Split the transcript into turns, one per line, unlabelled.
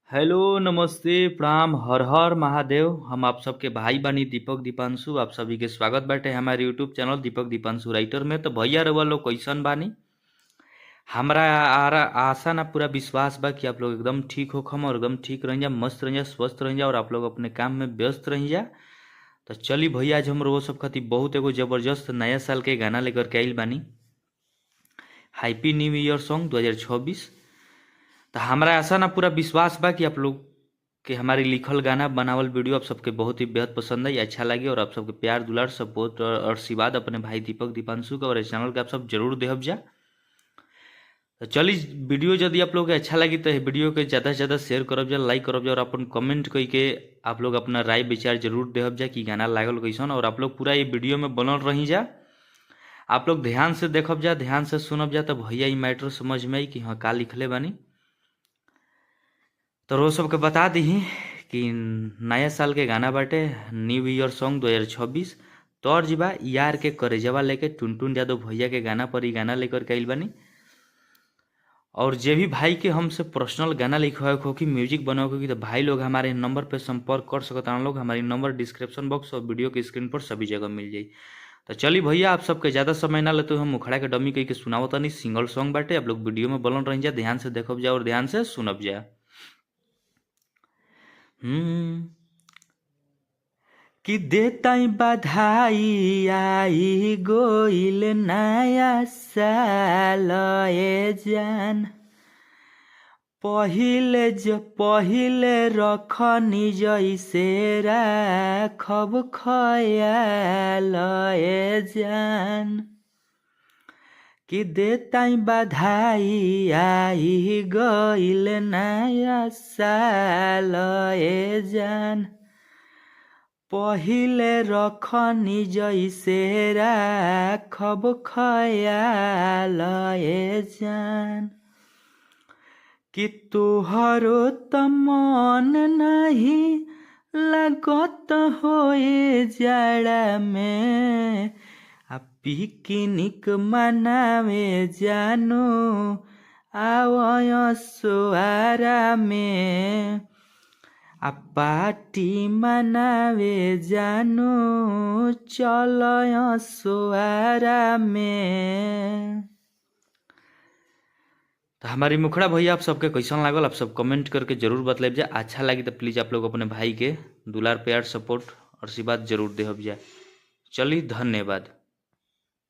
Hello, नमस्ते, प्रणाम, हर हर महादेव। हम आप सबके भाई बानी दीपक दीपांशु। आप सभी के स्वागत बाटे हमारे यूट्यूब चैनल दीपक दीपांशु राइटर में। तो भैया रउआ लोग कैसन बानी? हमरा आशा ना पूरा विश्वास बा कि आप लोग एकदम ठीक होखम और एकदम ठीक रह जा, मस्त रह जा, स्वस्थ रह जा और आप लोग अपने काम में व्यस्त रह जा। तो चली भैया, आज हम रोज सब खातिर बहुत एगो जबरदस्त नया साल के गाना लेकर के आइल बानी। Happy new year song 2026। तो हमारा आशा ना पूरा विश्वास बा कि आप लोग के हमारी लिखल गाना बनावल वीडियो आप सबके बहुत ही बेहद पसंद है, अच्छा लगे और आप सबके प्यार दुलार सपोर्ट और आशीर्वाद अपने भाई दीपक दीपांशु का और इस चैनल के आप सब जरूर देहब जा। तो चलिए, वीडियो यदि आप लोग के अच्छा लगी तो वीडियो के ज़्यादा से ज़्यादा शेयर करब जा, लाइक करब जा और अपन कमेंट कई के आप लोग अपना राय विचार जरूर देहब जा कि गाना लागल कैसन। और आप लोग पूरा ये वीडियो में बनल रही जा, आप लोग ध्यान से देखब जा, ध्यान से सुनब जा, तब भैया ये मैटर समझ में आई कि हाँ का लिखले बानी। तो रोज सबके बता दी कि नया साल के गाना बाटे, न्यू ईयर सॉन्ग 2026। तोर जीबा यार के करेजवा लेके टुनटुन यादव भैया के गाना पर ही गाना लेकर के आइल बानी। और जे भी भाई के हमसे पर्सनल गाना लिखवाए हो कि म्यूजिक बनाओ होगी तो भाई लोग हमारे नंबर पे संपर्क कर सकते हैं। लोग हमारी नंबर डिस्क्रिप्शन बॉक्स और वीडियो के स्क्रीन पर सभी जगह मिल जाई। तो चलिए भैया, आप सबके ज़्यादा समय ना लेते हम मुखड़ा के डमी कही के सुनावत नहीं, सिंगल सॉन्ग बाटे। आप लोग वीडियो में बनल रह जा, ध्यान से देखब जा और ध्यान से सुनब जा। कि देताई बधाई आई गोइल नया साल ए जान, पहिले रखनी जैसे राखब खयाल ए जान। कि देताई बधाई आई गइल नया साल ए जान, पहिले रखनी जैसे राखब खयाल ए जान। कि तुहरो त मन नहीं लागत होए जाड़ा में, आ पिकनिक मनावे जानो आवय सोआरा में, आ पार्टी मनावे जानो चलय सोआरा में। तो हमारी मुखड़ा भैया आप सबके कैसन लागल आप सब कमेंट करके जरूर बतलाइब जा। अच्छा लगी तो प्लीज़ आप लोग अपने भाई के दुलार प्यार सपोर्ट और आशीर्वाद जरूर देहब जा। चलिए, धन्यवाद।